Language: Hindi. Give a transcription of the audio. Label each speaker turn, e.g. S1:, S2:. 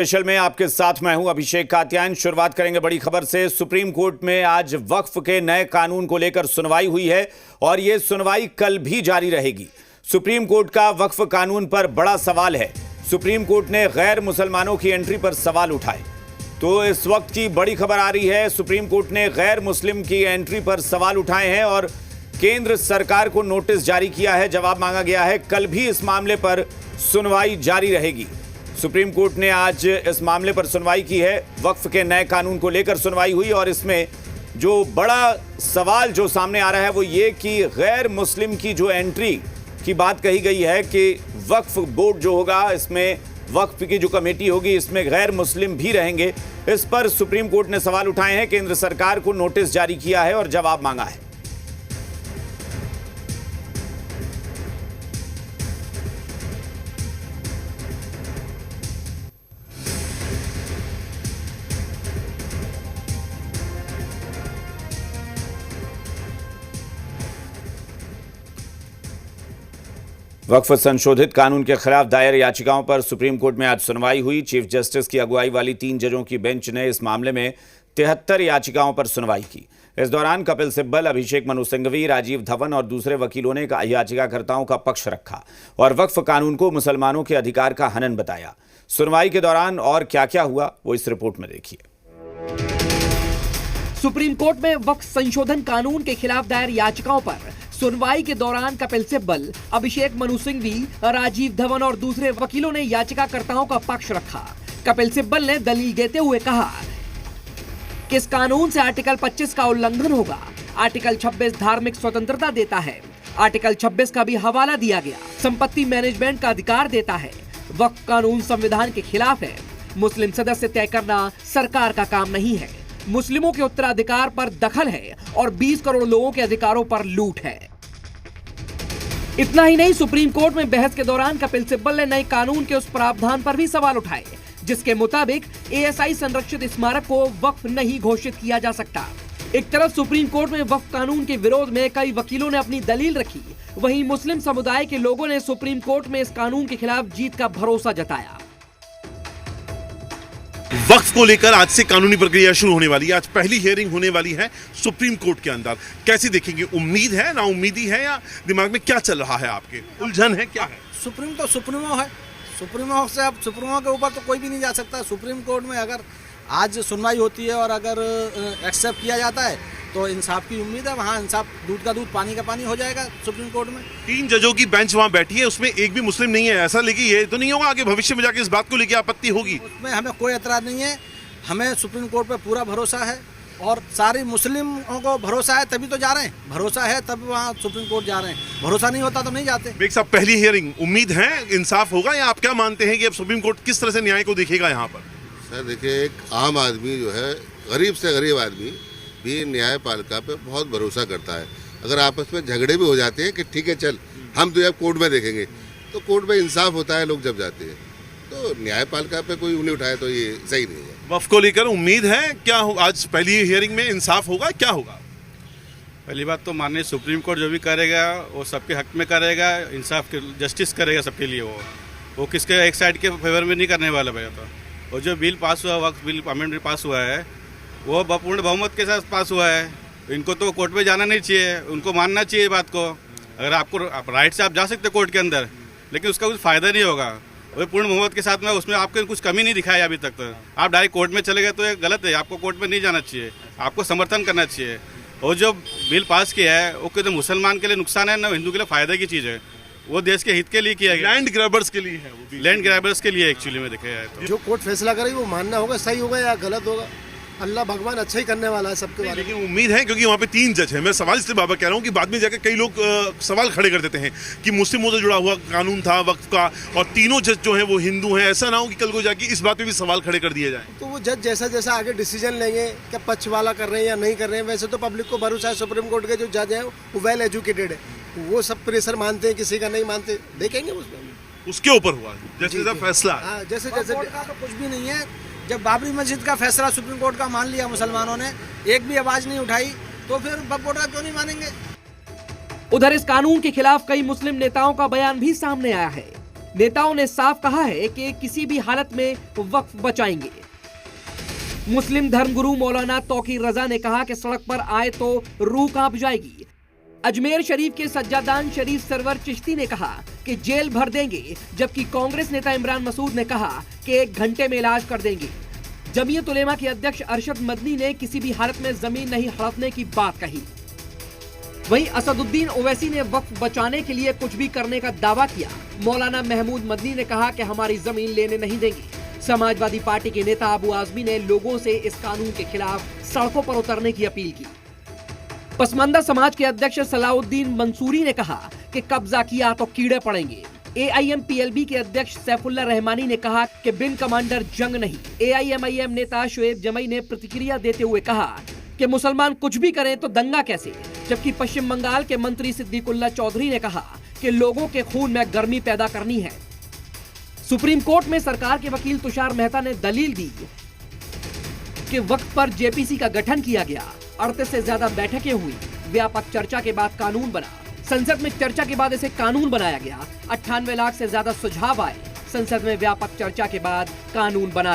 S1: स्पेशल में आपके साथ मैं हूं अभिषेक कात्यायन। शुरुआत करेंगे बड़ी खबर से। सुप्रीम कोर्ट में आज वक्फ के नए कानून को लेकर सुनवाई हुई है और यह सुनवाई कल भी जारी रहेगी। सुप्रीम कोर्ट का वक्फ कानून पर बड़ा सवाल है। सुप्रीम कोर्ट ने गैर मुसलमानों की एंट्री पर सवाल उठाए। तो इस वक्त की बड़ी खबर आ रही है, सुप्रीम कोर्ट ने गैर मुस्लिम की एंट्री पर सवाल उठाए हैं और केंद्र सरकार को नोटिस जारी किया है। जवाब मांगा गया है। कल भी इस मामले पर सुनवाई जारी रहेगी। सुप्रीम कोर्ट ने आज इस मामले पर सुनवाई की है। वक्फ के नए कानून को लेकर सुनवाई हुई और इसमें जो बड़ा सवाल जो सामने आ रहा है वो ये कि गैर मुस्लिम की जो एंट्री की बात कही गई है कि वक्फ बोर्ड जो होगा, इसमें वक्फ की जो कमेटी होगी, इसमें गैर मुस्लिम भी रहेंगे। इस पर सुप्रीम कोर्ट ने सवाल उठाए हैं, केंद्र सरकार को नोटिस जारी किया है और जवाब मांगा है। वक्फ संशोधित कानून के खिलाफ दायर याचिकाओं पर सुप्रीम कोर्ट में आज सुनवाई हुई। चीफ जस्टिस की अगुवाई वाली 3 जजों की बेंच ने इस मामले में 73 याचिकाओं पर सुनवाई की। इस दौरान कपिल सिब्बल, अभिषेक मनु सिंघवी, राजीव धवन और दूसरे वकीलों ने याचिकाकर्ताओं का पक्ष रखा और वक्फ कानून को मुसलमानों के अधिकार का हनन बताया। सुनवाई के दौरान और क्या क्या हुआ वो इस रिपोर्ट में देखिए।
S2: सुप्रीम कोर्ट में वक्फ संशोधन कानून के खिलाफ दायर याचिकाओं पर सुनवाई के दौरान कपिल सिब्बल, अभिषेक मनु सिंघवी, राजीव धवन और दूसरे वकीलों ने याचिकाकर्ताओं का पक्ष रखा। कपिल सिब्बल ने दलील देते हुए कहा कि इस कानून से आर्टिकल 25 का उल्लंघन होगा। आर्टिकल 26 धार्मिक स्वतंत्रता देता है। आर्टिकल 26 का भी हवाला दिया गया। संपत्ति मैनेजमेंट का अधिकार देता है। वक्फ कानून संविधान के खिलाफ है। मुस्लिम सदस्य तय करना सरकार का काम नहीं है। मुस्लिमों के उत्तराधिकार पर दखल है और 20 करोड़ लोगों के अधिकारों पर लूट है। इतना ही नहीं, सुप्रीम कोर्ट में बहस के दौरान कपिल सिब्बल ने नए कानून के उस प्रावधान पर भी सवाल उठाए जिसके मुताबिक एएसआई संरक्षित स्मारक को वक्फ नहीं घोषित किया जा सकता। एक तरफ सुप्रीम कोर्ट में वक्फ कानून के विरोध में कई वकीलों ने अपनी दलील रखी, वहीं मुस्लिम समुदाय के लोगों ने सुप्रीम कोर्ट में इस कानून के खिलाफ जीत का भरोसा जताया।
S3: वक्फ को लेकर आज से कानूनी प्रक्रिया शुरू होने वाली है। आज पहली हियरिंग होने वाली है सुप्रीम कोर्ट के अंदर। कैसी देखेंगे? उम्मीद है, ना उम्मीदी है, या दिमाग में क्या चल रहा है आपके? उलझन है, क्या है?
S4: सुप्रीम तो सुप्रीमो है। सुप्रीमो से अब सुप्रीमो के ऊपर तो कोई भी नहीं जा सकता। सुप्रीम कोर्ट में अगर आज सुनवाई होती है और अगर एक्सेप्ट किया जाता है तो इंसाफ की उम्मीद है। वहाँ इंसाफ, दूध का दूध पानी का पानी हो जाएगा सुप्रीम कोर्ट में।
S3: 3 जजों की बेंच वहाँ बैठी है, उसमें एक भी मुस्लिम नहीं है। ऐसा लेकिन ये तो नहीं होगा आगे भविष्य में जाके इस बात को लेकर आपत्ति होगी?
S4: उसमें हमें कोई एतराज नहीं है। हमें सुप्रीम कोर्ट पे पूरा भरोसा है और सारी मुस्लिमों को भरोसा है, तभी तो जा रहे हैं। भरोसा है तब वहाँ सुप्रीम कोर्ट जा रहे हैं। भरोसा नहीं होता तो नहीं जाते।
S3: बेग साहब, पहली हियरिंग, उम्मीद है इंसाफ होगा, या आप क्या मानते हैं कि अब सुप्रीम कोर्ट किस तरह से न्याय को देखेगा यहाँ पर?
S5: सर देखिए, एक आम आदमी जो है, गरीब से गरीब आदमी भी न्यायपालिका पे बहुत भरोसा करता है। अगर आपस में झगड़े भी हो जाते हैं कि ठीक है चल हम तो अब कोर्ट में देखेंगे, तो कोर्ट में इंसाफ होता है लोग जब जाते हैं। तो न्यायपालिका पे कोई उंगली उठाए तो ये सही नहीं है।
S3: वक्फ को लेकर उम्मीद है क्या आज पहली हियरिंग में इंसाफ होगा, क्या होगा?
S6: पहली बात तो माननीय सुप्रीम कोर्ट जो भी करेगा वो सबके हक में करेगा, इंसाफ जस्टिस करेगा सबके लिए। वो किसके एक साइड के फेवर में नहीं करने वाला भैया। तो और जो बिल पास हुआ, वक्फ बिल अमेंडमेंट पास हुआ है, वो पूर्ण बहुमत के साथ पास हुआ है। इनको तो कोर्ट में जाना नहीं चाहिए, उनको मानना चाहिए बात को। अगर आपको राइट से आप जा सकते कोर्ट के अंदर, लेकिन उसका कुछ फ़ायदा नहीं होगा। वो पूर्ण बहुमत के साथ में उसमें आपको कुछ कमी नहीं दिखाई अभी तक। तो आप डायरेक्ट कोर्ट में चले गए तो ये गलत है। आपको कोर्ट में नहीं जाना चाहिए, आपको समर्थन करना चाहिए। और जो बिल पास किया है वो किसी मुसलमान के लिए नुकसान है ना हिंदू के लिए फ़ायदा की चीज़ है। वो देश के हित के लिए किया गया।
S3: लैंड ग्रैबर्स के लिए है,
S6: लैंड ग्रैबर्स के लिए एक्चुअली में देखा जाए तो
S7: जो कोर्ट फैसला करेगी वो मानना होगा, सही होगा या गलत होगा। अल्लाह भगवान अच्छा ही करने वाला है सबके बारे में।
S3: लेकिन उम्मीद है, क्योंकि वहाँ पे 3 जज हैं। मैं सवाल इसलिए बाबा कह रहा हूँ कि बाद में जाकर कई लोग सवाल खड़े कर देते हैं कि मुस्लिमों से जुड़ा हुआ कानून था वक्फ का और तीनों जज जो हैं वो हिंदू हैं। ऐसा ना हो कि कल को जाके इस बात पे भी सवाल खड़े कर दिए जाए।
S7: तो वो जज जैसा जैसा आगे डिसीजन लेंगे, क्या पक्ष वाला कर रहे हैं या नहीं कर रहे हैं। वैसे तो पब्लिक को भरोसा है, सुप्रीम कोर्ट के जो जज हैं वो वेल एजुकेटेड है, वो सब प्रेशर मानते हैं, किसी का नहीं मानते। देखेंगे उसमें
S3: उसके ऊपर हुआ जैसे फैसला।
S7: जैसे जैसे
S4: तो कुछ भी नहीं है। जब बाबरी मस्जिद का फैसला सुप्रीम कोर्ट का मान लिया मुसलमानों ने, एक भी आवाज नहीं उठाई, तो फिर वक्फ बोर्ड का क्यों नहीं मानेंगे?
S2: उधर इस कानून के खिलाफ कई मुस्लिम नेताओं का बयान भी सामने आया है। नेताओं ने साफ कहा है कि किसी भी हालत में वक्फ बचाएंगे। मुस्लिम धर्मगुरु मौलाना तौकीर रजा ने कहा कि सड़क पर आए तो रूह कांप जाएगी। अजमेर शरीफ के सज्जादान शरीफ सरवर चिश्ती ने कहा कि जेल भर देंगे, जबकि कांग्रेस नेता इमरान मसूद ने कहा कि 1 घंटे में इलाज कर देंगे। जमीयत उलेमा के अध्यक्ष अरशद मदनी ने किसी भी हालत में जमीन नहीं हड़पने की बात कही। वहीं असदुद्दीन ओवैसी ने वक्फ बचाने के लिए कुछ भी करने का दावा किया। मौलाना महमूद मदनी ने कहा कि हमारी जमीन लेने नहीं देंगे। समाजवादी पार्टी के नेता अबू आजमी ने लोगों से इस कानून के खिलाफ सड़कों पर उतरने की अपील की। पसमानदा समाज के अध्यक्ष सलाउद्दीन मंसूरी ने कहा कि कब्जा किया तो कीड़े पड़ेंगे। AIM-PLB के अध्यक्ष सैफुल्लाह रहमानी ने कहा कि बिन कमांडर जंग नहीं। AIMIM नेता शुएब जमई ने प्रतिक्रिया देते हुए कहा कि मुसलमान कुछ भी करें तो दंगा कैसे, जबकि पश्चिम बंगाल के मंत्री सिद्दीकुल्लाह चौधरी ने कहा कि लोगों के खून में गर्मी पैदा करनी है। सुप्रीम कोर्ट में सरकार के वकील तुषार मेहता ने दलील दी कि वक्त पर JPC का गठन किया गया, 38 से ज्यादा बैठकें हुई, व्यापक चर्चा के बाद कानून बना, संसद में चर्चा के बाद इसे कानून बनाया गया, 98 लाख से ज्यादा सुझाव आए, संसद में व्यापक चर्चा के बाद कानून बना